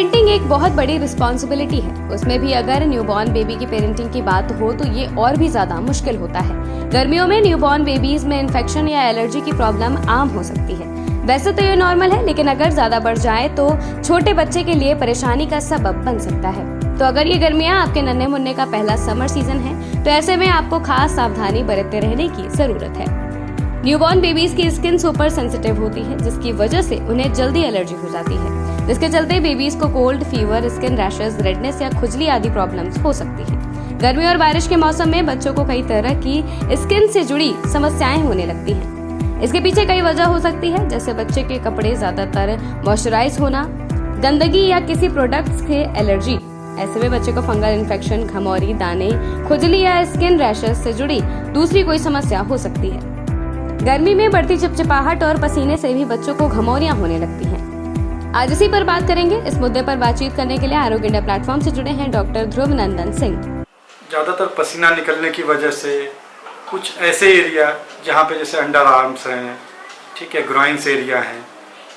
Parenting एक बहुत बड़ी रिस्पॉन्सिबिलिटी है, उसमें भी अगर न्यूबॉर्न बेबी की पेरेंटिंग की बात हो तो ये और भी ज्यादा मुश्किल होता है। गर्मियों में न्यूबॉर्न बेबीज में इन्फेक्शन या एलर्जी की प्रॉब्लम आम हो सकती है। वैसे तो ये नॉर्मल है, लेकिन अगर ज्यादा बढ़ जाए तो छोटे बच्चे के लिए परेशानी का सबब बन सकता है। तो अगर ये गर्मियाँ आपके नन्हे मुन्ने का पहला समर सीजन है तो ऐसे में आपको खास सावधानी बरतते रहने की जरूरत है। न्यूबॉर्न बेबीज की स्किन सुपर सेंसिटिव होती है, जिसकी वजह से उन्हें जल्दी एलर्जी हो जाती है, जिसके चलते बेबीज को cold, fever, skin rashes, redness या खुजली आदि प्रॉब्लम्स हो सकती हैं। गर्मी और बारिश के मौसम में बच्चों को कई तरह की स्किन से जुड़ी समस्याएं होने लगती हैं। इसके पीछे कई वजह हो सकती है, जैसे बच्चे के कपड़े ज्यादातर मॉइस्चराइज होना, गंदगी या किसी प्रोडक्ट्स के एलर्जी। ऐसे में बच्चे को फंगल इन्फेक्शन, घमौरी, दाने, खुजली या स्किन रैशेस से जुड़ी दूसरी कोई समस्या हो सकती है। गर्मी में बढ़ती चिपचिपाहट और पसीने से भी बच्चों को घमौरियां होने लगती हैं। आज इसी पर बात करेंगे। इस मुद्दे पर बातचीत करने के लिए आरोग्य इंडिया प्लेटफॉर्म से जुड़े हैं डॉक्टर ध्रुव नंदन सिंह। ज़्यादातर पसीना निकलने की वजह से कुछ ऐसे एरिया जहाँ पे जैसे अंडर आर्म्स हैं, ठीक है, ग्रॉइन्स एरिया हैं,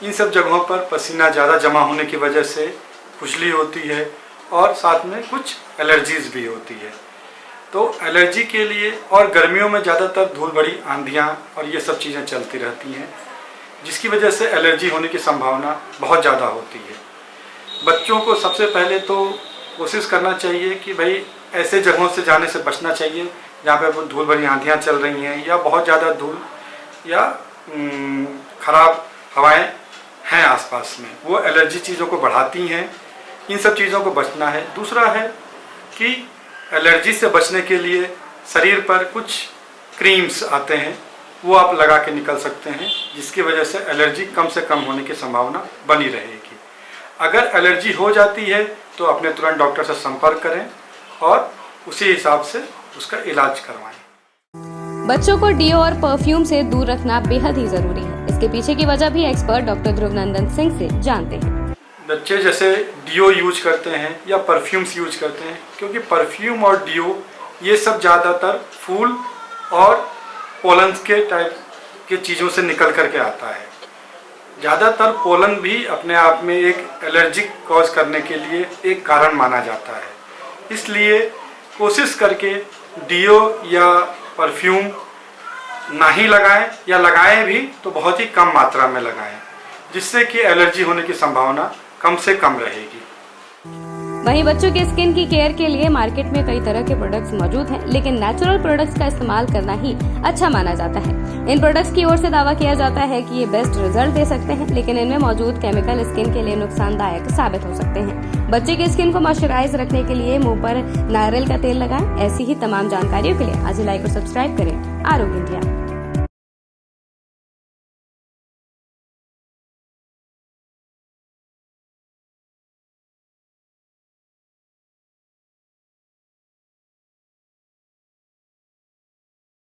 इन सब जगहों पर पसीना ज़्यादा जमा होने की वजह से खुजली होती है और साथ में कुछ एलर्जीज भी होती है। तो एलर्जी के लिए और गर्मियों में ज़्यादातर धूल भरी आंधियाँ और ये सब चीज़ें चलती रहती हैं, जिसकी वजह से एलर्जी होने की संभावना बहुत ज़्यादा होती है। बच्चों को सबसे पहले तो कोशिश करना चाहिए कि भाई ऐसे जगहों से जाने से बचना चाहिए जहाँ पे धूल भरी आंधियाँ चल रही हैं या बहुत ज़्यादा धूल या ख़राब हवाएं हैं आसपास में, वो एलर्जी चीज़ों को बढ़ाती हैं। इन सब चीज़ों को बचना है। दूसरा है कि एलर्जी से बचने के लिए शरीर पर कुछ क्रीम्स आते हैं, वो आप लगा के निकल सकते हैं, जिसकी वजह से एलर्जी कम से कम होने की संभावना बनी रहेगी। अगर एलर्जी हो जाती है तो अपने तुरंत डॉक्टर से संपर्क करें और उसी हिसाब से उसका इलाज करवाएं। बच्चों को डीओ और परफ्यूम से दूर रखना बेहद ही जरूरी है। इसके पीछे की वजह भी एक्सपर्ट डॉक्टर ध्रुव नंदन सिंह से जानते हैं। बच्चे जैसे डीओ यूज करते हैं या परफ्यूम्स यूज करते हैं, क्योंकि परफ्यूम और डीओ ये सब ज़्यादातर फूल और पोलन के टाइप के चीज़ों से निकल करके आता है। ज़्यादातर पोलन भी अपने आप में एक एलर्जिक कॉज करने के लिए एक कारण माना जाता है। इसलिए कोशिश करके डीओ या परफ्यूम ना ही लगाएं या लगाएं भी तो बहुत ही कम मात्रा में लगाएं, जिससे कि एलर्जी होने की संभावना कम से कम रहेगी। वहीं बच्चों के स्किन की केयर के लिए मार्केट में कई तरह के प्रोडक्ट्स मौजूद हैं, लेकिन नेचुरल प्रोडक्ट्स का इस्तेमाल करना ही अच्छा माना जाता है। इन प्रोडक्ट्स की ओर से दावा किया जाता है कि ये बेस्ट रिजल्ट दे सकते हैं, लेकिन इनमें मौजूद केमिकल स्किन के लिए नुकसानदायक साबित हो सकते हैं। बच्चे के स्किन को मॉइस्चराइज रखने के लिए मुंह पर नारियल का तेल लगाएं। ऐसी ही तमाम जानकारियों के लिए आज ही लाइक और सब्सक्राइब करें आरोग्य इंडिया।